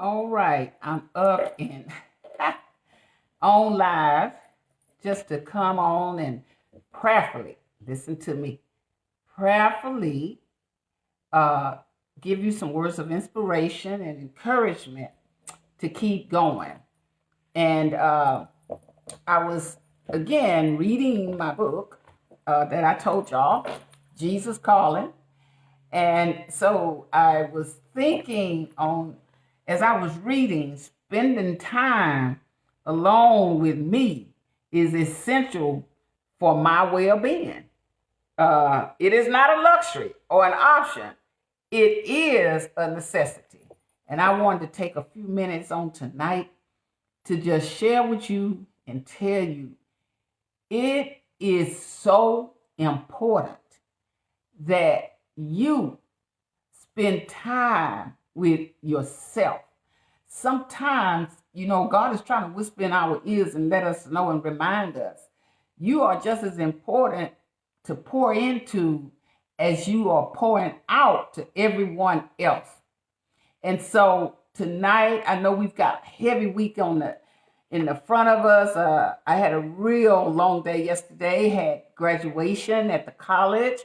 All right, I'm up and on live just to come on and prayerfully, listen to me, prayerfully uh, give you some words of inspiration and encouragement to keep going. And I was, again, reading my book that I told y'all, Jesus Calling. And so I was thinking on, as I was reading, spending time alone with me is essential for my well being. It is not a luxury or an option, it is a necessity. And I wanted to take a few minutes on tonight to just share with you and tell you it is so important that you spend time with yourself. Sometimes, God is trying to whisper in our ears and let us know and remind us you are just as important to pour into as you are pouring out to everyone else. And so tonight, I know we've got a heavy week in the front of us. I had a real long day yesterday, had graduation at the college.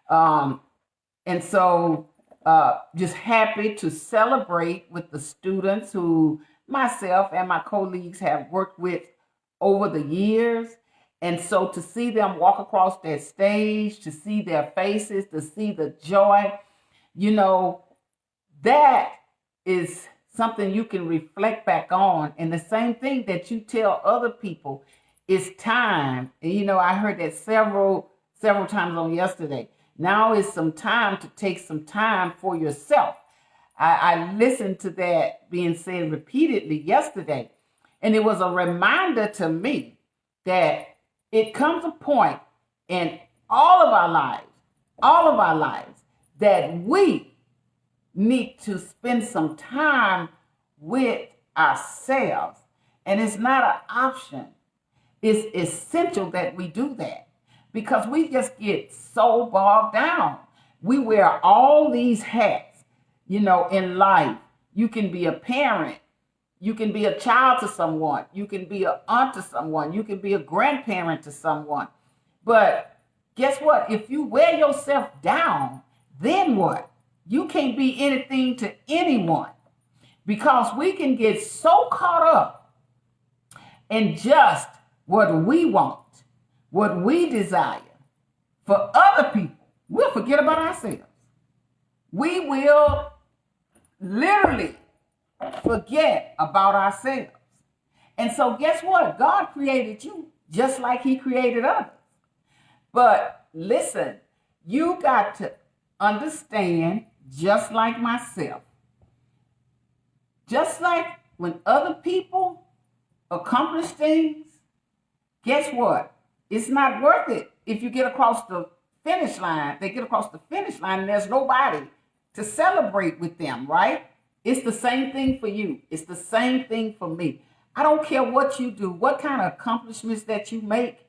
And so just happy to celebrate with the students who myself and my colleagues have worked with over the years. And so to see them walk across that stage, to see their faces, to see the joy, that is something you can reflect back on. And the same thing that you tell other people is time. And I heard that several times on yesterday. Now is some time to take some time for yourself. I listened to that being said repeatedly yesterday. And it was a reminder to me that it comes a point in all of our lives, that we need to spend some time with ourselves. And it's not an option. It's essential that we do that because we just get so bogged down. We wear all these hats, in life. You can be a parent. You can be a child to someone. You can be an aunt to someone. You can be a grandparent to someone. But guess what? If you wear yourself down, then what? You can't be anything to anyone because we can get so caught up in just what we want, what we desire for other people. We'll forget about ourselves. We will literally forget about ourselves. And so guess what? God created you just like he created others. But listen, you got to understand, just like myself, just like when other people accomplish things, guess what? It's not worth it if you get across the finish line. They get across the finish line and there's nobody to celebrate with them, right? It's the same thing for you. It's the same thing for me. I don't care what you do, what kind of accomplishments that you make.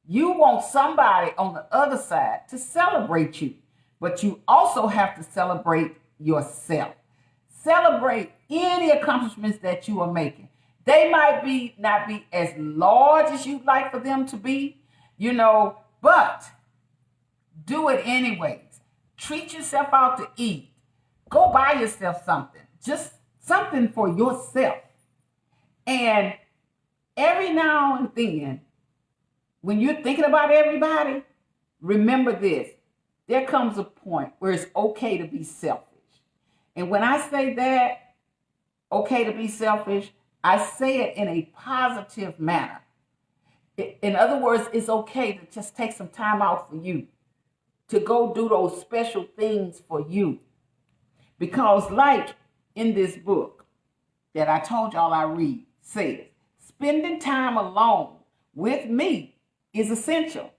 You want somebody on the other side to celebrate you, but you also have to celebrate yourself. Celebrate any accomplishments that you are making. They might not be as large as you'd like for them to be, but do it anyways. Treat yourself out to eat. Go buy yourself something, just something for yourself. And every now and then, when you're thinking about everybody, remember this. There comes a point where it's okay to be selfish. And when I say that, okay to be selfish, I say it in a positive manner. In other words, it's okay to just take some time out for you, to go do those special things for you. Because like in this book that I told y'all I read says, spending time alone with me is essential.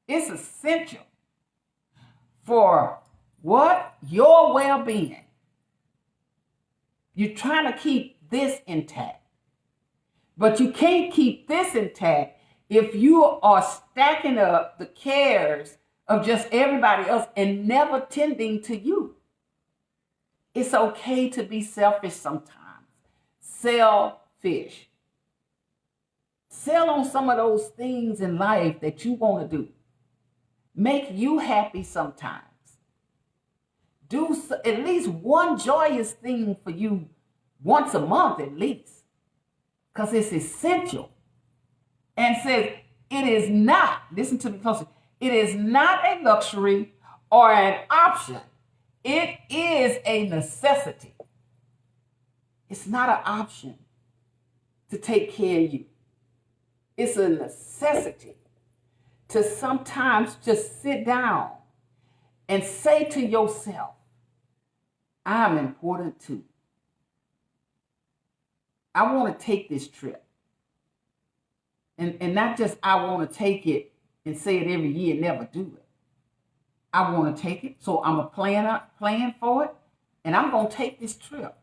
It's essential for what? Your well-being. You're trying to keep this intact. But you can't keep this intact if you are stacking up the cares of just everybody else and never tending to you. It's okay to be selfish sometimes. selfish. Sell on some of those things in life that you want to do. Make you happy sometimes. Do at least one joyous thing for you once a month at least, because it's essential. And says it is not, listen to me closely, it is not a luxury or an option. It is a necessity. It's not an option to take care of you. It's a necessity to sometimes just sit down and say to yourself, I'm important too. I want to take this trip. And not just I want to take it and say it every year, never do it. I want to take it, so I'm a plan for it, and I'm going to take this trip.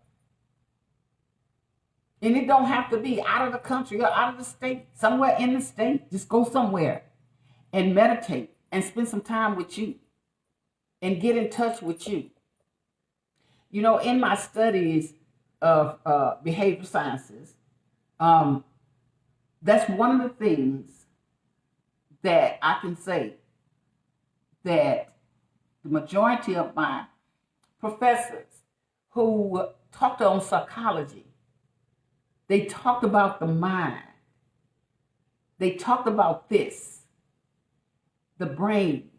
And it don't have to be out of the country or out of the state, somewhere in the state. Just go somewhere and meditate and spend some time with you and get in touch with you. You know, in my studies of behavioral sciences, that's one of the things that I can say that the majority of my professors who talked on psychology, they talked about the mind. They talked about this, the brain.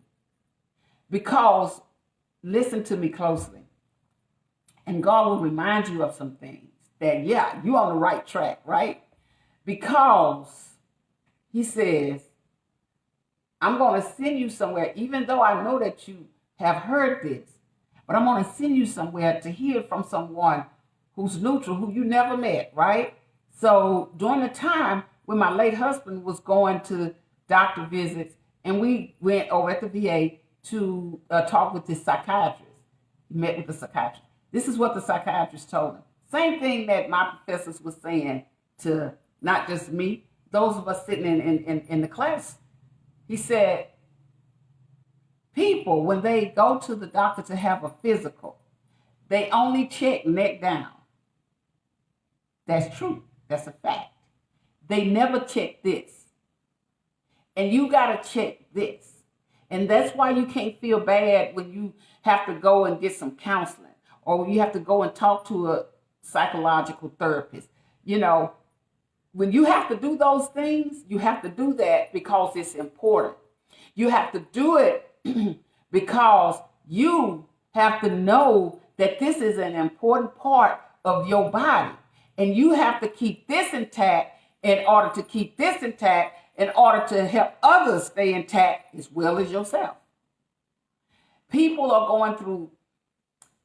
Because, listen to me closely, and God will remind you of some things that, yeah, you're on the right track, right? Because he says, I'm going to send you somewhere, even though I know that you have heard this, but I'm going to send you somewhere to hear from someone who's neutral, who you never met, right? So during the time when my late husband was going to doctor visits, and we went over at the VA to talk with this psychiatrist. He met with the psychiatrist. This is what the psychiatrist told him. Same thing that my professors were saying to not just me, those of us sitting in the class. He said, people, when they go to the doctor to have a physical, they only check neck down. That's true. That's a fact. They never check this. And you got to check this. And that's why you can't feel bad when you have to go and get some counseling, or when you have to go and talk to a psychological therapist. You know, when you have to do those things, you have to do that because it's important. You have to do it because you have to know that this is an important part of your body. And you have to keep this intact in order to keep this intact, in order to help others stay intact as well as yourself. People are going through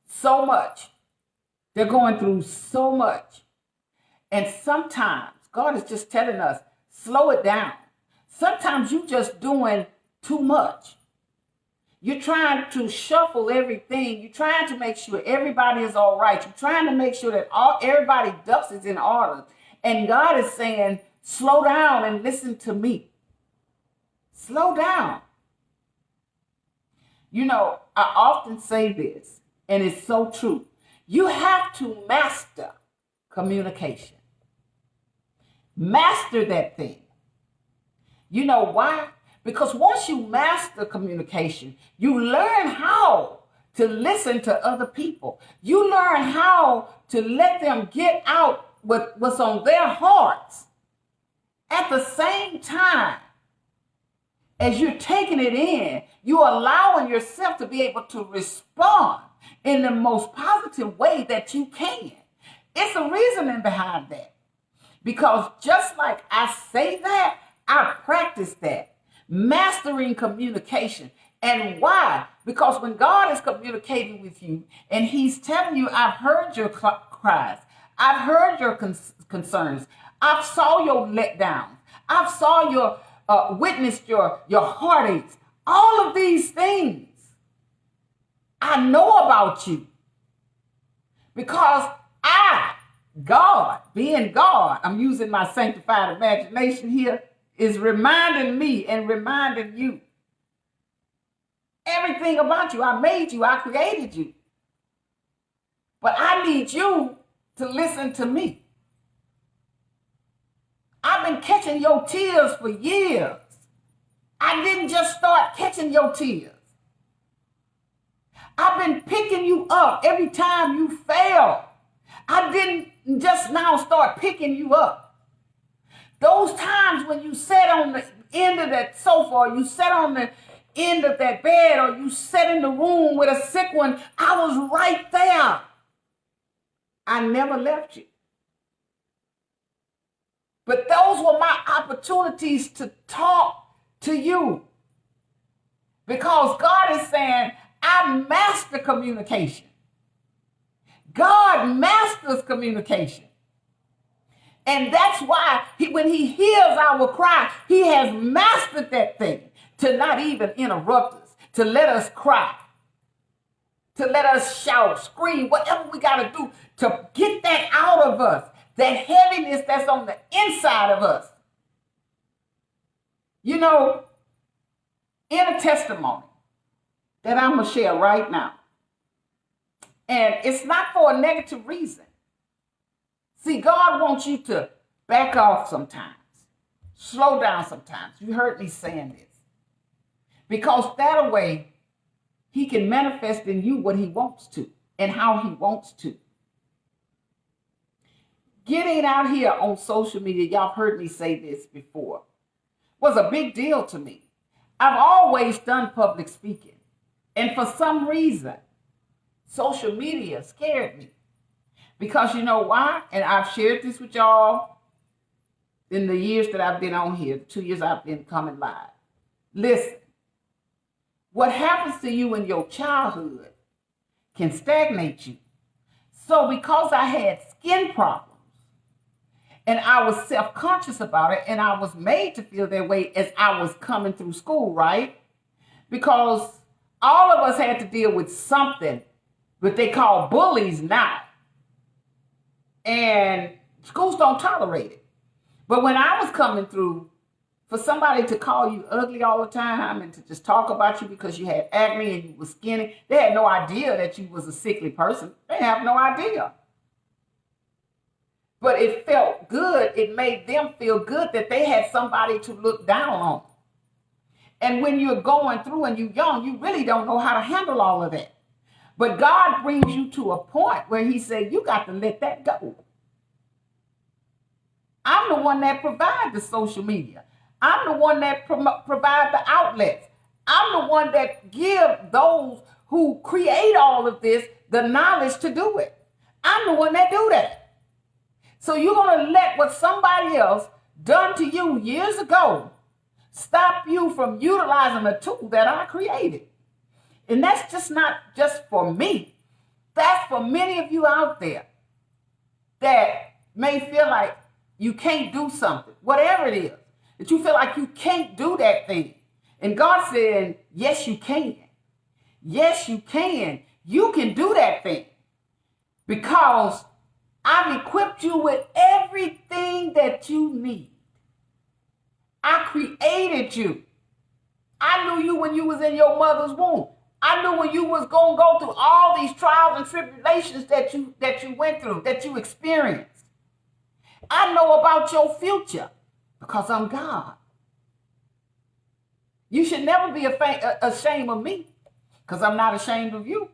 so much. They're going through so much. And sometimes God is just telling us, slow it down. Sometimes you're just doing too much. You're trying to shuffle everything. You're trying to make sure everybody is all right. You're trying to make sure that everybody's ducks is in order. And God is saying, slow down and listen to me. Slow down. You know, I often say this, and it's so true. You have to master communication. Master that thing. You know why? Because once you master communication, you learn how to listen to other people. You learn how to let them get out what's on their hearts. At the same time, as you're taking it in, you're allowing yourself to be able to respond in the most positive way that you can. It's a reasoning behind that. Because just like I say that, I practice that. Mastering communication. And why? Because when God is communicating with you and he's telling you, I've heard your cries, I've heard your concerns, I've saw your letdowns, I've saw your witnessed your heartaches, all of these things I know about you. Because God, being God, I'm using my sanctified imagination here, is reminding me and reminding you everything about you. I made you, I created you. But I need you to listen to me. I've been catching your tears for years. I didn't just start catching your tears. I've been picking you up every time you fail. I didn't just now start picking you up. Those times when you sat on the end of that sofa, or you sat on the end of that bed, or you sat in the room with a sick one, I was right there. I never left you. But those were my opportunities to talk to you. Because God is saying, I master communication. God masters communication. And that's why when he hears our cry, he has mastered that thing to not even interrupt us, to let us cry, to let us shout, scream, whatever we got to do to get that out of us, that heaviness that's on the inside of us. You know, in a testimony that I'm going to share right now, and it's not for a negative reason. See, God wants you to back off sometimes, slow down sometimes. You heard me saying this. Because that way, he can manifest in you what he wants to and how he wants to. Getting out here on social media, y'all heard me say this before, was a big deal to me. I've always done public speaking. And for some reason, social media scared me. Because you know why? And I've shared this with y'all in the years that I've been on here, the 2 years I've been coming live. Listen, what happens to you in your childhood can stagnate you. So because I had skin problems, and I was self-conscious about it, and I was made to feel that way as I was coming through school, right? Because all of us had to deal with something that they call bullies now. And schools don't tolerate it. But when I was coming through, for somebody to call you ugly all the time and to just talk about you because you had acne and you were skinny, they had no idea that you was a sickly person. They have no idea. But it felt good. It made them feel good that they had somebody to look down on. And when you're going through and you're young, you really don't know how to handle all of that. But God brings you to a point where he said, you got to let that go. I'm the one that provides the social media. I'm the one that provide the outlets. I'm the one that give those who create all of this the knowledge to do it. I'm the one that do that. So you're going to let what somebody else done to you years ago stop you from utilizing a tool that I created. And that's just not just for me. That's for many of you out there that may feel like you can't do something, whatever it is, that you feel like you can't do that thing. And God said, yes, you can. Yes, you can. You can do that thing because I've equipped you with everything that you need. I created you. I knew you when you was in your mother's womb. I knew when you was going to go through all these trials and tribulations that you went through, that you experienced. I know about your future because I'm God. You should never be ashamed of me because I'm not ashamed of you.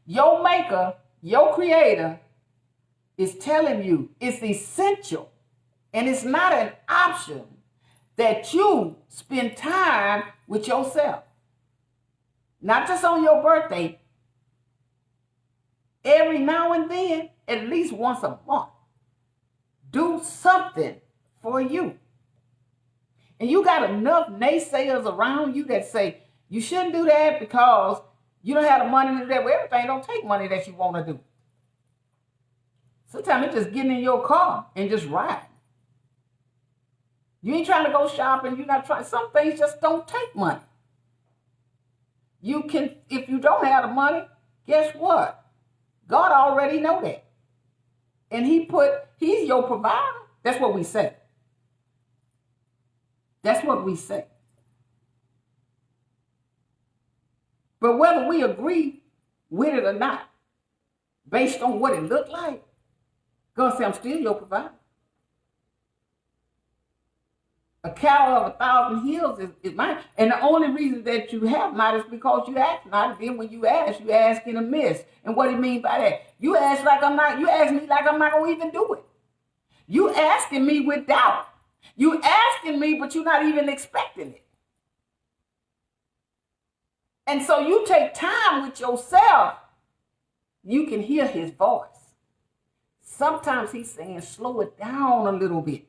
Your maker, your creator is telling you it's essential and it's not an option that you spend time with yourself. Not just on your birthday, every now and then, at least once a month. Do something for you. And you got enough naysayers around you that say, you shouldn't do that because you don't have the money to do that. Well, everything don't take money that you want to do. Sometimes it's just getting in your car and just riding. You ain't trying to go shopping. You're not trying. Some things just don't take money. You can, if you don't have the money, guess what? God already know that. And he's your provider. That's what we say. That's what we say. But whether we agree with it or not, based on what it looked like, God said, I'm still your provider. A cattle of 1,000 hills is mine. And the only reason that you have not is because you ask not. Then when you ask in a miss. And what do you mean by that? You ask me like I'm not gonna even do it. You asking me with doubt. You asking me, but you're not even expecting it. And so you take time with yourself, you can hear his voice. Sometimes he's saying, slow it down a little bit.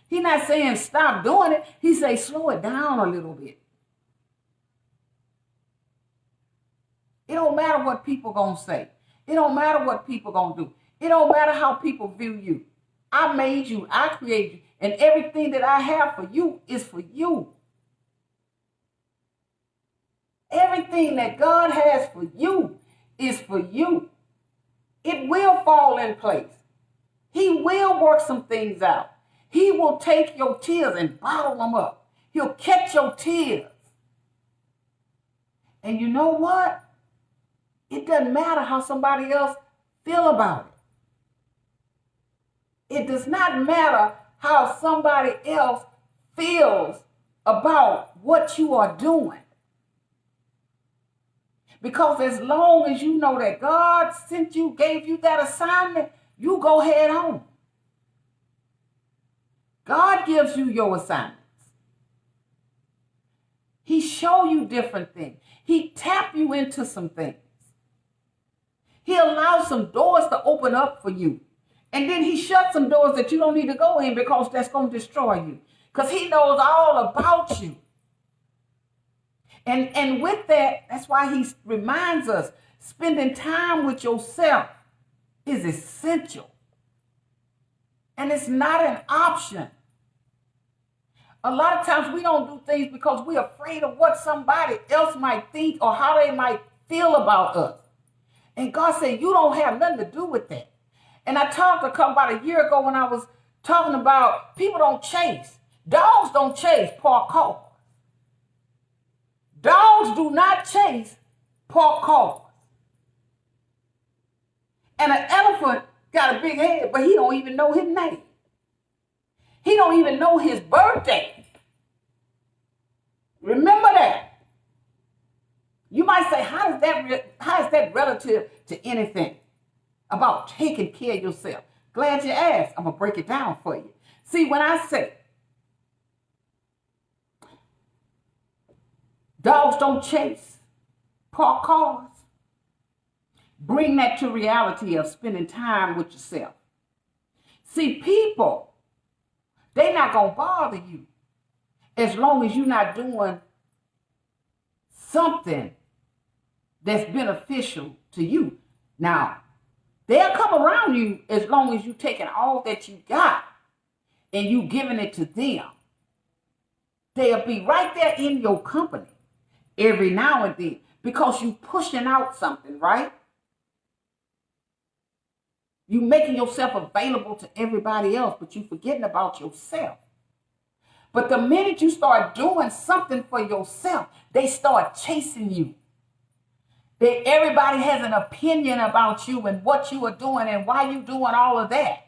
He's not saying stop doing it. He says, slow it down a little bit. It don't matter what people gonna say. It don't matter what people gonna do. It don't matter how people view you. I made you, I created you, and everything that I have for you is for you. Everything that God has for you is for you. It will fall in place. He will work some things out. He will take your tears and bottle them up. He'll catch your tears. And you know what? It doesn't matter how somebody else feel about it. It does not matter how somebody else feels about what you are doing. Because as long as you know that God sent you, gave you that assignment, you go head on. God gives you your assignments. He show you different things. He tap you into some things. He allows some doors to open up for you. And then he shuts some doors that you don't need to go in because that's going to destroy you. Because he knows all about you. And with that, that's why he reminds us, spending time with yourself is essential. And it's not an option. A lot of times we don't do things because we're afraid of what somebody else might think or how they might feel about us. And God said, you don't have nothing to do with that. And I talked about a year ago when I was talking about people don't chase. Dogs don't chase parked cars. Dogs do not chase parked cars. And an elephant got a big head, but he don't even know his name. He don't even know his birthday. Remember that. You might say, how is that relative to anything about taking care of yourself? Glad you asked. I'm going to break it down for you. See, when I say dogs don't chase parked cars, bring that to reality of spending time with yourself. See, people, they're not going to bother you as long as you're not doing something that's beneficial to you. Now, they'll come around you as long as you're taking all that you got and you giving it to them. They'll be right there in your company every now and then because you pushing out something, right? You making yourself available to everybody else, but you forgetting about yourself. But the minute you start doing something for yourself, they start chasing you. Everybody has an opinion about you and what you are doing and why you're doing all of that.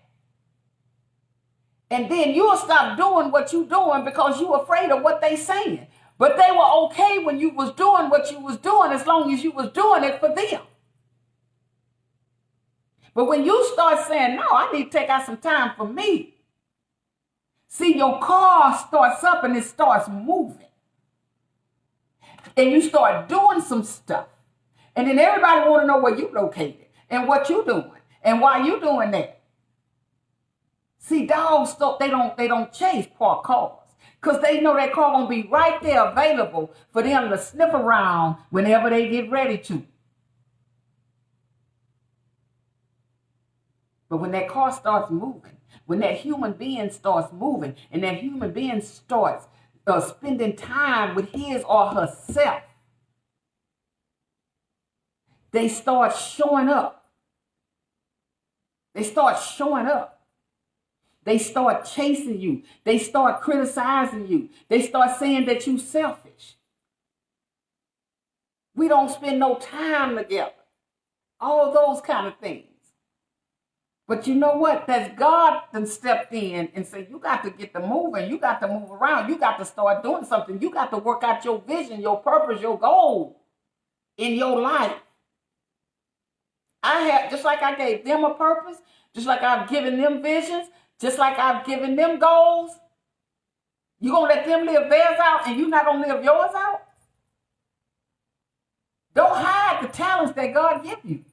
And then you'll stop doing what you're doing because you're afraid of what they're saying. But they were okay when you was doing what you was doing as long as you was doing it for them. But when you start saying, no, I need to take out some time for me. See, your car starts up and it starts moving. And you start doing some stuff. And then everybody want to know where you located and what you doing and why you doing that. See, dogs, they don't chase parked cars because they know that car gonna be right there available for them to sniff around whenever they get ready to. But when that car starts moving, when that human being starts moving, and that human being starts spending time with his or herself, they start showing up. They start showing up. They start chasing you. They start criticizing you. They start saying that you're selfish. We don't spend no time together. All those kind of things. But you know what? That's God that stepped in and said, you got to get the moving. You got to move around. You got to start doing something. You got to work out your vision, your purpose, your goal in your life. I have, just like I gave them a purpose, just like I've given them visions, just like I've given them goals. You going to let them live theirs out and you're not going to live yours out? Don't hide the talents that God give you.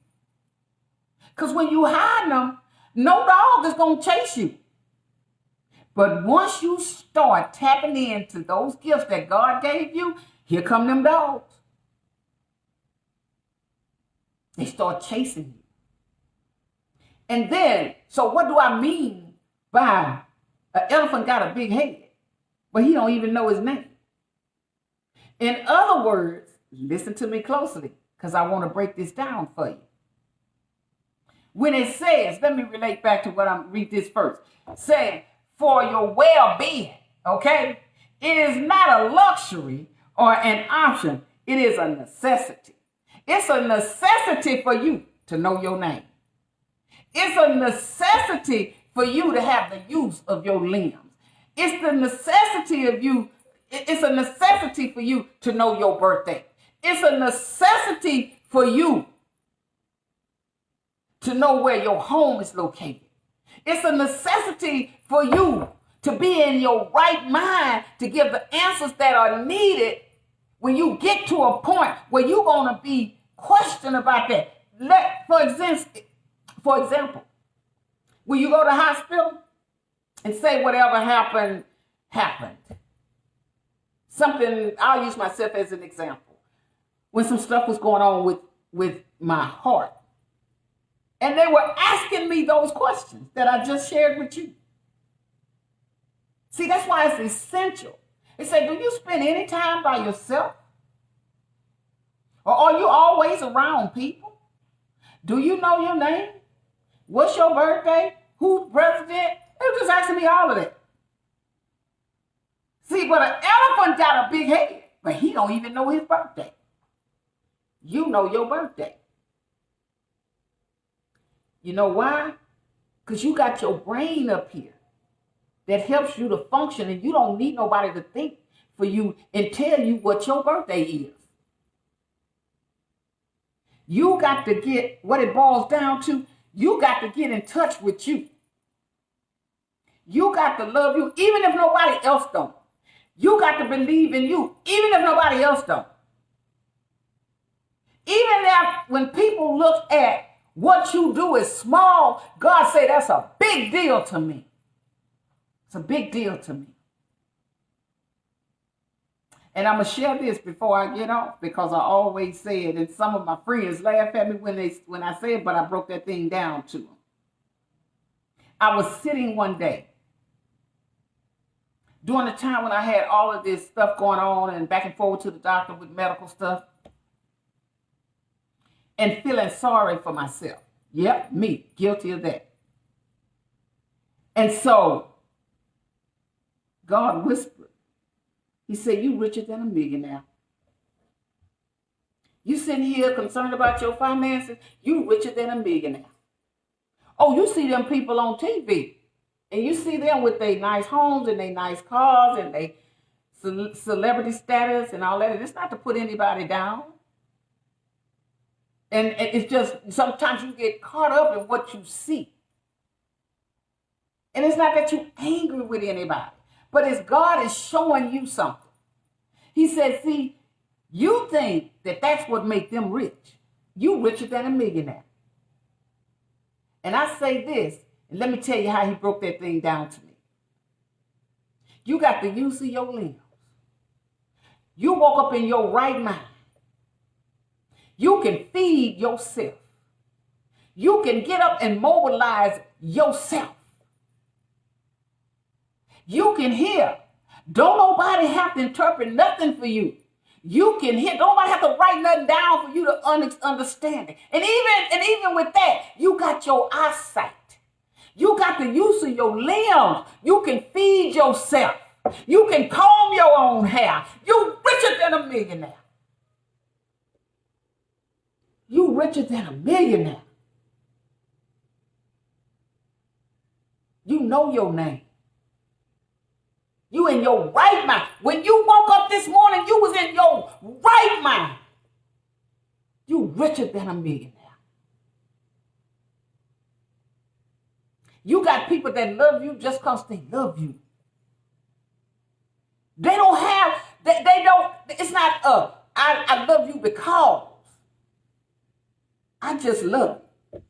Because when you hide them, no dog is going to chase you. But once you start tapping into those gifts that God gave you, here come them dogs. They start chasing you. And then, so what do I mean by an elephant got a big head, but he don't even know his name? In other words, listen to me closely, because I want to break this down for you. When it says, let me relate back to what I'm read this first. Say, for your well-being, okay? It is not a luxury or an option. It is a necessity. It's a necessity for you to know your name. It's a necessity for you to have the use of your limbs. It's the necessity of you. It's a necessity for you to know your birthday. It's a necessity for you to know where your home is located. It's a necessity for you to be in your right mind to give the answers that are needed when you get to a point where you're going to be questioned about that. For example, when you go to the hospital and say whatever happened. Something, I'll use myself as an example. When some stuff was going on with my heart. And they were asking me those questions that I just shared with you. See, that's why it's essential. They say, do you spend any time by yourself? Or are you always around people? Do you know your name? What's your birthday? Who's president? They were just asking me all of that. See, but an elephant got a big head, but he don't even know his birthday. You know your birthday. You know why? Because you got your brain up here that helps you to function, and you don't need nobody to think for you and tell you what your birthday is. You got to get what it boils down to. You got to get in touch with you. You got to love you, even if nobody else don't. You got to believe in you, even if nobody else don't. Even if when people look at what you do is small, God say that's a big deal to me. It's a big deal to me. And I'm going to share this before I get off, because I always say it, and some of my friends laugh at me when I say it, but I broke that thing down to them. I was sitting one day during the time when I had all of this stuff going on and back and forth to the doctor with medical stuff, and feeling sorry for myself. Yep, me, guilty of that. And so God whispered. He said, you richer than a millionaire. You sitting here concerned about your finances, you richer than a millionaire. Oh, you see them people on TV, and you see them with their nice homes and their nice cars and their celebrity status and all that. And it's not to put anybody down. And it's just sometimes you get caught up in what you see. And it's not that you're angry with anybody, but it's God is showing you something. He said, see, you think that that's what makes them rich. You richer than a millionaire. And I say this, and let me tell you how he broke that thing down to me. You got the use of your limbs. You woke up in your right mind. You can feed yourself. You can get up and mobilize yourself. You can hear. Don't nobody have to interpret nothing for you. You can hear. Don't nobody have to write nothing down for you to understand it. And even with that, you got your eyesight. You got the use of your limbs. You can feed yourself. You can comb your own hair. You richer than a millionaire. You richer than a millionaire. You know your name. You in your right mind. When you woke up this morning, you was in your right mind. You richer than a millionaire. You got people that love you just because they love you. They don't have, they don't, it's not I love you because I just love you.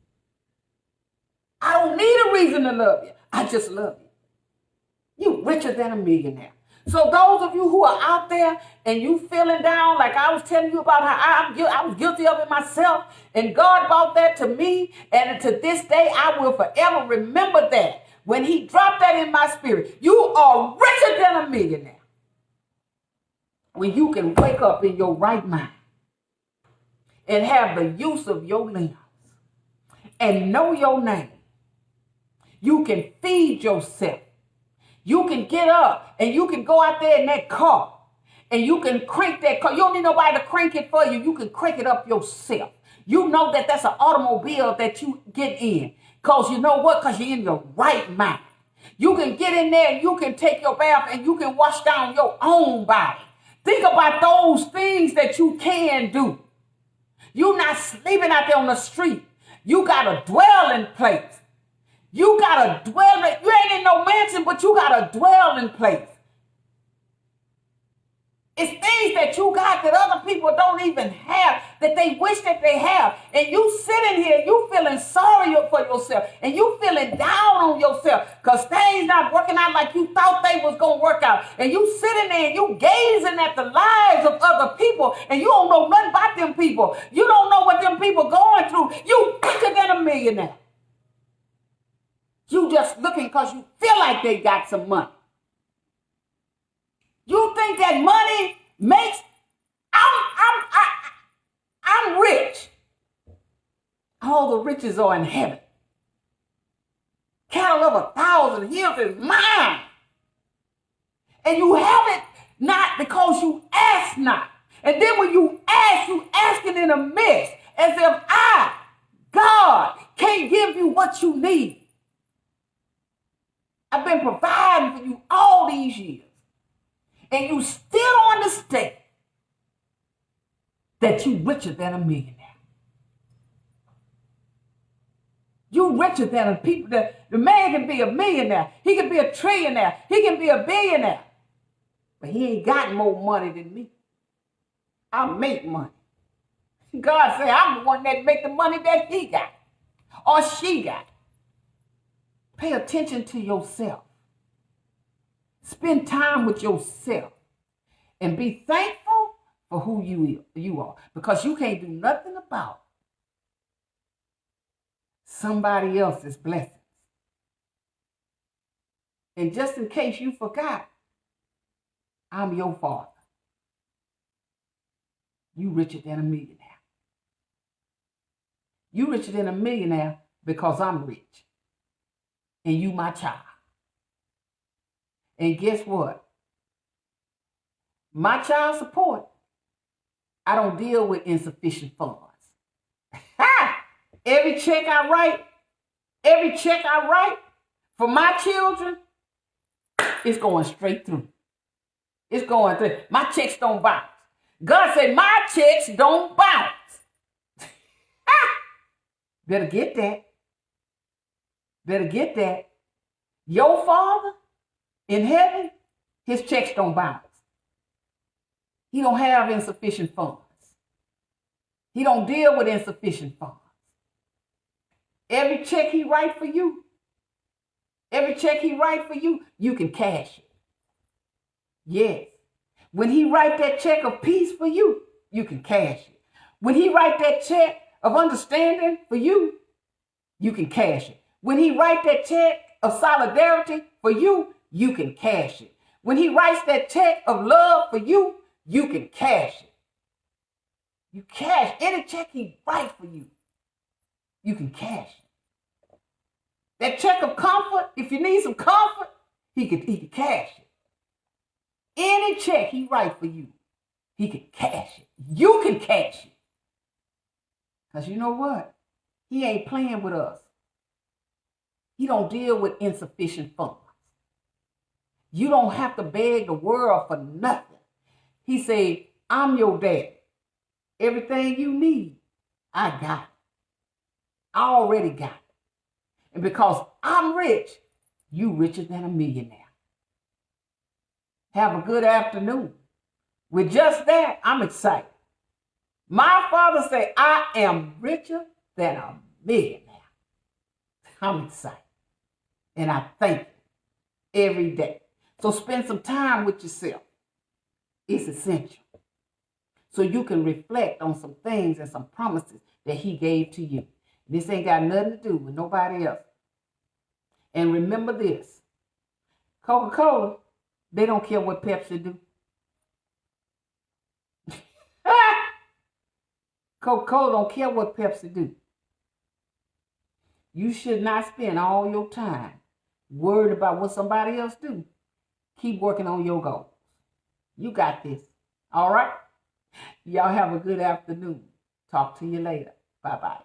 I don't need a reason to love you. I just love you. You richer than a millionaire. So those of you who are out there and you feeling down, like I was telling you about how I was guilty of it myself, and God brought that to me, and to this day I will forever remember that. When he dropped that in my spirit, you are richer than a millionaire. When you can wake up in your right mind and have the use of your limbs and know your name, you can feed yourself. You can get up and you can go out there in that car and you can crank that car. You don't need nobody to crank it for you. You can crank it up yourself. You know that that's an automobile that you get in. Because you know what? Because you're in your right mind. You can get in there and you can take your bath and you can wash down your own body. Think about those things that you can do. You're not sleeping out there on the street. You got a dwelling place. You got a dwelling. You ain't in no mansion, but you got a dwelling place. It's things that you got that other people don't even have, that they wish that they have. And you sitting here, you feeling sorry for yourself. And you feeling down on yourself because things not working out like you thought they was going to work out. And you sitting there and you gazing at the lives of other people. And you don't know nothing about them people. You don't know what them people going through. You richer than a millionaire. You just looking because you feel like they got some money. You think that money makes, I'm rich. All the riches are in heaven. Cattle of 1,000 hills is mine. And you have it not because you ask not. And then when you ask, you asking in a mess, as if I, God, can't give you what you need. I've been providing for you all these years. And you still don't understand that you richer than a millionaire. You richer than a people that the man can be a millionaire. He can be a trillionaire. He can be a billionaire. But he ain't got more money than me. I make money. God said I'm the one that make the money that he got or she got. Pay attention to yourself. Spend time with yourself and be thankful for who you are, because you can't do nothing about somebody else's blessings. And just in case you forgot, I'm your father. You richer than a millionaire. You richer than a millionaire because I'm rich and you my child. And guess what? My child support, I don't deal with insufficient funds. Every check I write for my children, it's going straight through. It's going through. My checks don't bounce. God said my checks don't bounce. Better get that. Better get that. Your father in heaven, his checks don't bounce. He don't have insufficient funds. He don't deal with insufficient funds. Every check he write for you, you can cash it. Yes. When he write that check of peace for you, you can cash it. When he write that check of understanding for you, you can cash it. When he write that check of solidarity for you, you can cash it. When he writes that check of love for you, you can cash it. You cash any check he writes for you, you can cash it. That check of comfort, if you need some comfort, he can cash it. Any check he writes for you, he can cash it. You can cash it. Because you know what? He ain't playing with us. He don't deal with insufficient funds. You don't have to beg the world for nothing. He said, I'm your dad. Everything you need, I got it. I already got it. And because I'm rich, you richer than a millionaire. Have a good afternoon. With just that, I'm excited. My father said, I am richer than a millionaire. I'm excited. And I thank you every day. So spend some time with yourself. It's essential. So you can reflect on some things and some promises that he gave to you. This ain't got nothing to do with nobody else. And remember this. Coca-Cola, they don't care what Pepsi do. Coca-Cola don't care what Pepsi do. You should not spend all your time worried about what somebody else do. Keep working on your goals. You got this. All right? Y'all have a good afternoon. Talk to you later. Bye-bye.